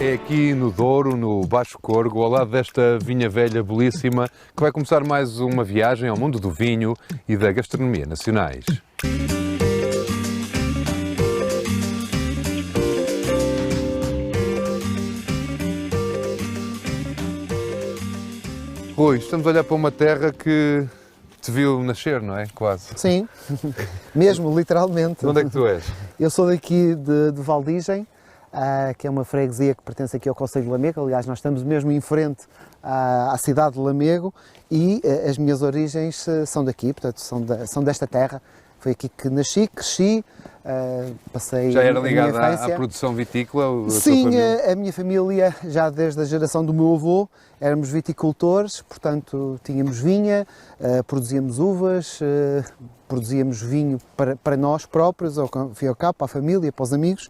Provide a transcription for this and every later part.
É aqui no Douro, no Baixo Corgo, ao lado desta vinha velha belíssima, que vai começar mais uma viagem ao mundo do vinho e da gastronomia nacionais. Rui, estamos a olhar para uma terra que te viu nascer, não é? Quase. Sim, mesmo, literalmente. De onde é que tu és? Eu sou daqui de Valdigem, que é uma freguesia que pertence aqui ao concelho de Lamego. Aliás, nós estamos mesmo em frente à cidade de Lamego e as minhas origens são daqui, portanto, são desta terra. Foi aqui que nasci, cresci, passei Já era a minha ligada infância. à produção vitícola? Sim, a minha família, já desde a geração do meu avô, éramos viticultores, portanto tínhamos vinha, produzíamos uvas, produzíamos vinho para nós próprios, ao fim e ao cabo, para a família, para os amigos,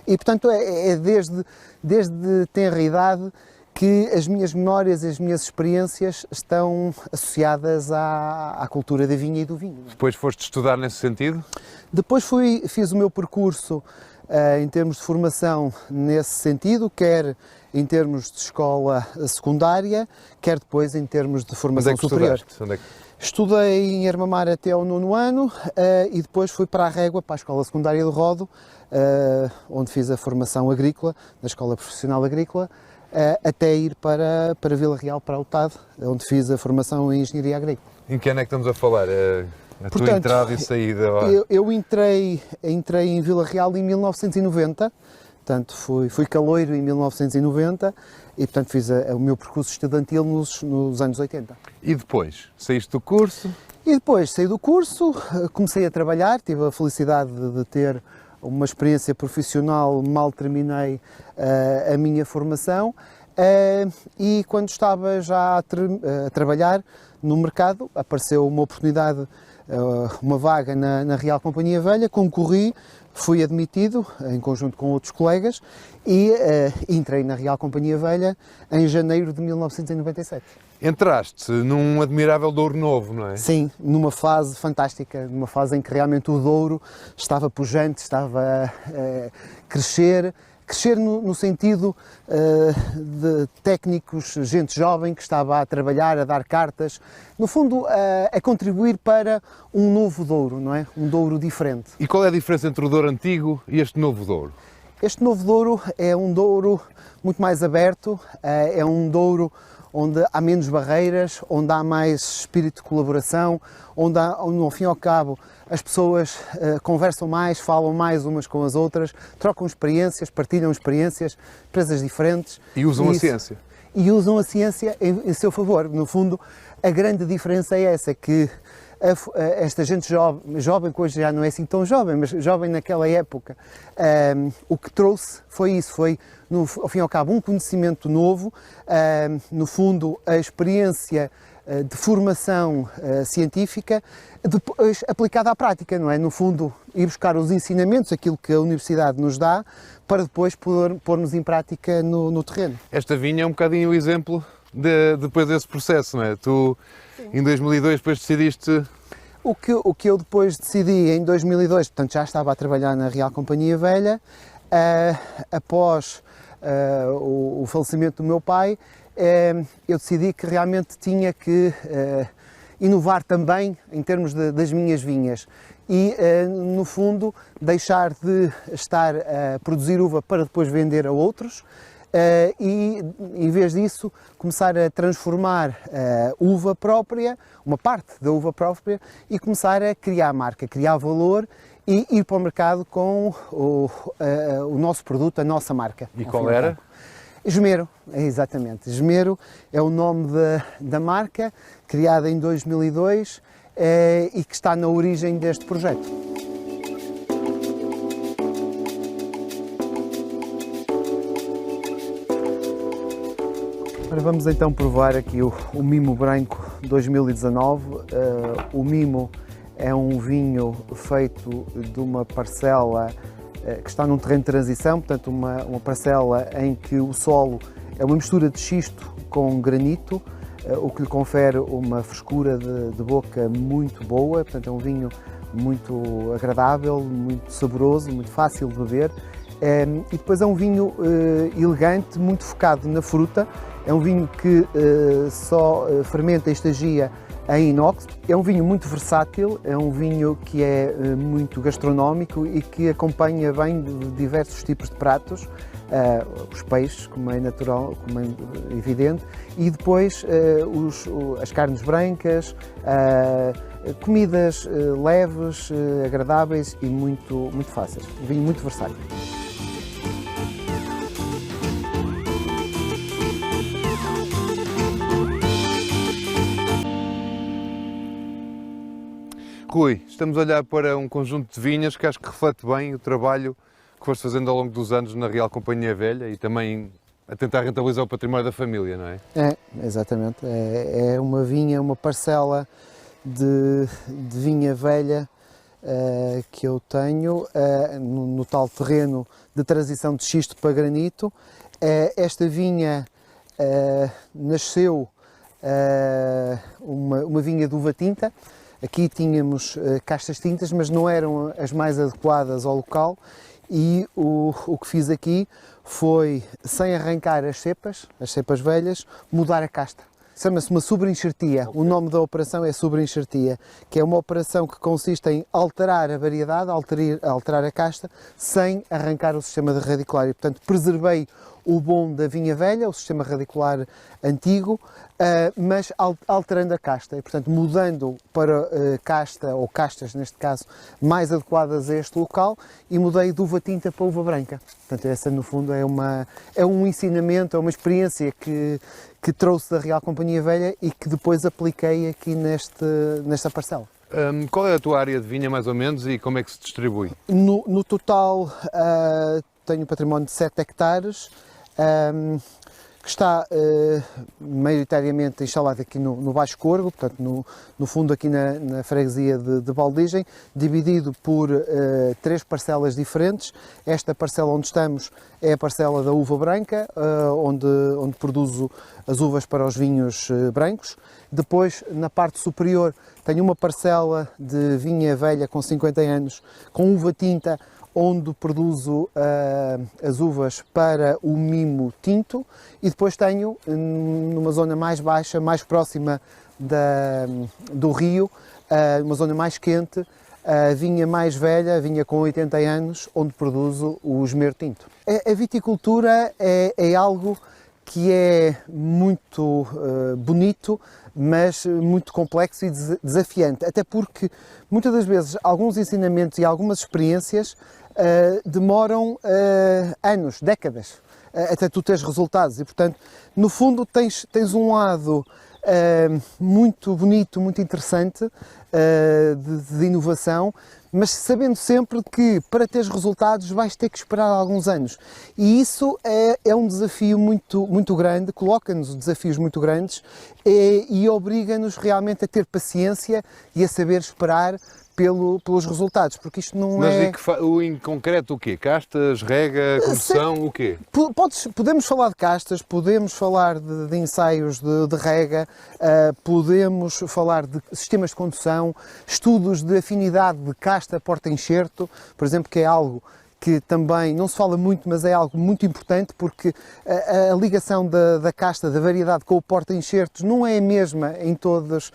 e portanto é desde tenra idade que as minhas memórias e as minhas experiências estão associadas à cultura da vinha e do vinho. Depois foste estudar nesse sentido? Depois fiz o meu percurso em termos de formação nesse sentido, quer em termos de escola secundária, quer depois em termos de formação superior. Onde é que... Estudei em Armamar até ao 9º ano e depois fui para a Régua, para a Escola Secundária de Rodo, onde fiz a formação agrícola, na Escola Profissional Agrícola, até ir para Vila Real, para o TAD, onde fiz a formação em Engenharia Agrícola. Em que ano é que estamos a falar? Tua entrada e saída? Eu entrei em Vila Real em 1990, portanto fui caloiro em 1990 e portanto fiz o meu percurso estudantil nos anos 80. E depois? Saíste do curso? E depois saí do curso, comecei a trabalhar, tive a felicidade de ter uma experiência profissional, mal terminei a minha formação e quando estava já a trabalhar no mercado, apareceu uma oportunidade, uma vaga na Real Companhia Velha, concorri, fui admitido em conjunto com outros colegas e entrei na Real Companhia Velha em janeiro de 1997. Entraste num admirável Douro novo, não é? Sim, numa fase fantástica, numa fase em que realmente o Douro estava pujante, estava a crescer no sentido de técnicos, gente jovem que estava a trabalhar, a dar cartas, no fundo a contribuir para um novo Douro, não é? Um Douro diferente. E qual é a diferença entre o Douro antigo e este novo Douro? Este novo Douro é um Douro muito mais aberto, é um Douro onde há menos barreiras, onde há mais espírito de colaboração, onde ao fim e ao cabo as pessoas conversam mais, falam mais umas com as outras, trocam experiências, partilham experiências, empresas diferentes. E usam a ciência. E usam a ciência em seu favor. No fundo, a grande diferença é essa, que esta gente jovem, que hoje já não é assim tão jovem, mas jovem naquela época, o que trouxe foi isso, foi, ao fim e ao cabo, um conhecimento novo, no fundo, a experiência de formação científica, depois aplicada à prática, não é? No fundo, ir buscar os ensinamentos, aquilo que a universidade nos dá, para depois pôr-nos em prática no terreno. Esta vinha é um bocadinho o exemplo depois desse processo, não é? Tu, em 2002, depois decidiste... O que eu depois decidi em 2002, portanto já estava a trabalhar na Real Companhia Velha, após o falecimento do meu pai, eu decidi que realmente tinha que inovar também em termos das minhas vinhas e, no fundo, deixar de estar a produzir uva para depois vender a outros, e, em vez disso, começar a transformar uva própria, uma parte da uva própria, e começar a criar marca, criar valor e ir para o mercado com o nosso produto, a nossa marca. E qual era? Esmero, exatamente. Esmero é o nome da marca, criada em 2002 e que está na origem deste projeto. Ora, vamos então provar aqui o Mimo Branco 2019. O Mimo é um vinho feito de uma parcela que está num terreno de transição, portanto uma parcela em que o solo é uma mistura de xisto com granito, o que lhe confere uma frescura de boca muito boa, portanto é um vinho muito agradável, muito saboroso, muito fácil de beber. E depois é um vinho elegante, muito focado na fruta. É um vinho que só fermenta e estagia em inox. É um vinho muito versátil, é um vinho que é muito gastronómico e que acompanha bem de diversos tipos de pratos. Os peixes, como é natural, como é evidente, e depois as carnes brancas, comidas leves, agradáveis e muito fáceis. Um vinho muito versátil. Rui, estamos a olhar para um conjunto de vinhas que acho que reflete bem o trabalho que foste fazendo ao longo dos anos na Real Companhia Velha e também a tentar rentabilizar o património da família, não é? É, exatamente. É uma vinha, uma parcela de vinha velha que eu tenho no tal terreno de transição de xisto para granito. Esta vinha nasceu uma vinha de uva tinta. Aqui tínhamos castas tintas, mas não eram as mais adequadas ao local, e o que fiz aqui foi, sem arrancar as cepas velhas, mudar a casta. Chama-se uma sobreenxertia. O nome da operação é sobreenxertia, que é uma operação que consiste em alterar a variedade, alterar a casta, sem arrancar o sistema radicular. E, portanto, preservei o bom da vinha velha, o sistema radicular antigo, mas alterando a casta, e, portanto, mudando para casta, ou castas neste caso, mais adequadas a este local, e mudei de uva tinta para uva branca. Portanto, essa no fundo é um ensinamento, é uma experiência que trouxe da Real Companhia Velha e que depois apliquei aqui nesta parcela. Qual é a tua área de vinha mais ou menos e como é que se distribui? No total tenho um património de 7 hectares, que está maioritariamente instalado aqui no Baixo Corgo, portanto no fundo aqui na freguesia de Baldagem, dividido por 3 parcelas diferentes. Esta parcela onde estamos é a parcela da uva branca, onde produzo as uvas para os vinhos brancos. Depois, na parte superior, tenho uma parcela de vinha velha com 50 anos, com uva tinta, onde produzo as uvas para o mimo tinto, e depois tenho, numa zona mais baixa, mais próxima do rio, uma zona mais quente, a vinha mais velha, a vinha com 80 anos, onde produzo o esmero tinto. A viticultura é algo que é muito bonito, mas muito complexo e desafiante, até porque muitas das vezes alguns ensinamentos e algumas experiências demoram anos, décadas, até tu teres resultados, e portanto, no fundo tens um lado muito bonito, muito interessante de inovação, mas sabendo sempre que para teres resultados vais ter que esperar alguns anos, e isso é um desafio muito grande, coloca-nos desafios muito grandes e obriga-nos realmente a ter paciência e a saber esperar pelos resultados, porque isto não é... Mas em concreto o quê? Castas, rega, condução, o quê? Podemos falar de castas, podemos falar de ensaios de rega, podemos falar de sistemas de condução, estudos de afinidade de casta porta-enxerto, por exemplo, que é algo que também não se fala muito, mas é algo muito importante, porque a ligação da casta, da variedade com o porta-enxertos não é a mesma em todas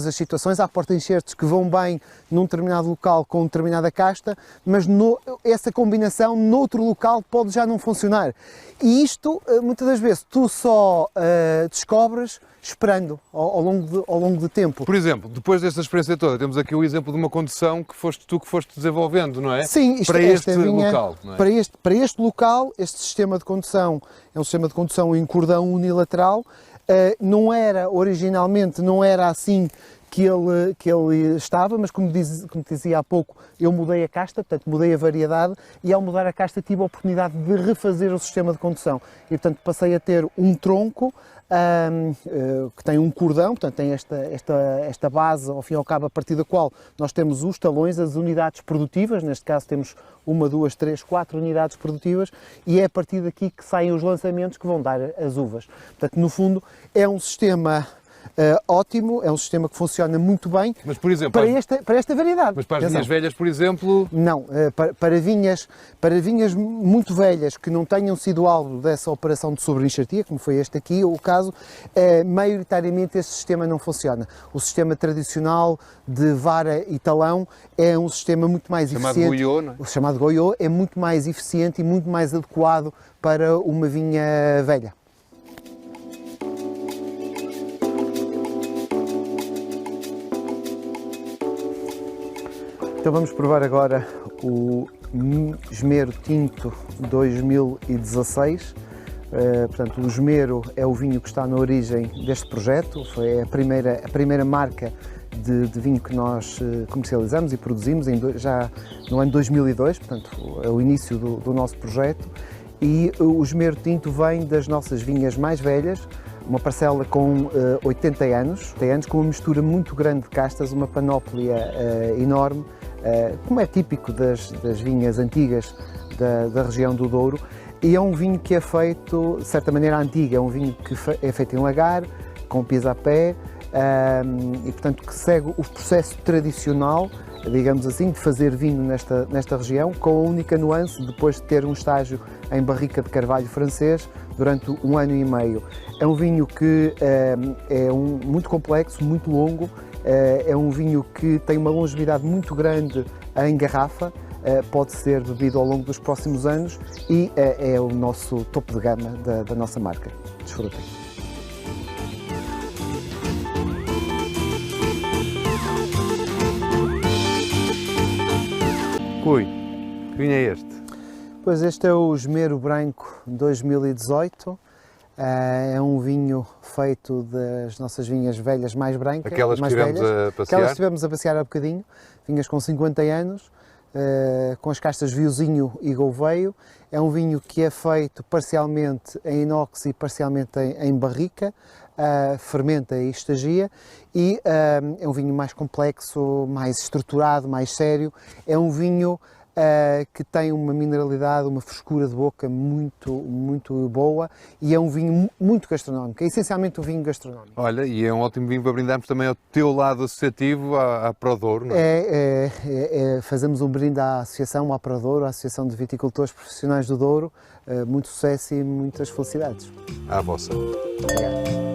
as situações. Há porta-enxertos que vão bem num determinado local com determinada casta, mas essa combinação noutro local pode já não funcionar. E isto, muitas das vezes, tu só descobres esperando ao longo do tempo. Por exemplo, depois desta experiência toda, temos aqui o exemplo de uma condução que foste tu que foste desenvolvendo, não é? Sim, para este local, não é? Para este local, este sistema de condução é um sistema de condução em cordão unilateral. Originalmente não era assim que ele estava, mas como dizia há pouco, eu mudei a casta, portanto mudei a variedade, e ao mudar a casta tive a oportunidade de refazer o sistema de condução, e portanto passei a ter um tronco que tem um cordão, portanto tem esta base, ao fim e ao cabo, a partir da qual nós temos os talões, as unidades produtivas, neste caso temos 1, 2, 3, 4 unidades produtivas, e é a partir daqui que saem os lançamentos que vão dar as uvas. Portanto, no fundo, é um sistema ótimo, é um sistema que funciona muito bem Mas, por exemplo, para esta variedade. mas para as Atenção. vinhas velhas, por exemplo, Não, para vinhas muito velhas que não tenham sido alvo dessa operação de sobreenxertia, como foi este aqui, o caso, maioritariamente este sistema não funciona. O sistema tradicional de vara e talão é um sistema muito mais chamado eficiente. goiô, não é? O chamado goiô é muito mais eficiente e muito mais adequado para uma vinha velha. Então vamos provar agora o Esmero Tinto 2016. Portanto, o Esmero é o vinho que está na origem deste projeto, foi a primeira marca de vinho que nós comercializamos e produzimos já no ano 2002, portanto é o início do nosso projeto, e o Esmero Tinto vem das nossas vinhas mais velhas, uma parcela com 80 anos, com uma mistura muito grande de castas, uma panóplia enorme, como é típico das vinhas antigas da região do Douro, e é um vinho que é feito, de certa maneira, antiga, é um vinho que é feito em lagar, com pisapé, e portanto que segue o processo tradicional, digamos assim, de fazer vinho nesta região, com a única nuance depois de ter um estágio em barrica de carvalho francês durante 1 ano e meio. É um vinho que muito complexo, muito longo, é um vinho que tem uma longevidade muito grande em garrafa, pode ser bebido ao longo dos próximos anos e é o nosso topo de gama da nossa marca. Desfrutem. Rui, que vinho é este? Pois este é o Esmero Branco 2018, é um vinho feito das nossas vinhas velhas mais brancas, Aquelas que mais estivemos velhas. a passear? Aquelas que estivemos a passear há bocadinho, vinhas com 50 anos, com as castas Viozinho e Gouveio. É um vinho que é feito parcialmente em inox e parcialmente em barrica, fermenta e estagia, e é um vinho mais complexo, mais estruturado, mais sério. É um vinho que tem uma mineralidade, uma frescura de boca muito boa, e é um vinho muito gastronómico, é essencialmente um vinho gastronómico. Olha, e é um ótimo vinho para brindarmos também ao teu lado associativo, à Prodouro, não é? Fazemos um brinde à Associação, à Prodouro, à Associação de Viticultores Profissionais do Douro. Muito sucesso e muitas felicidades. À vossa. Obrigado.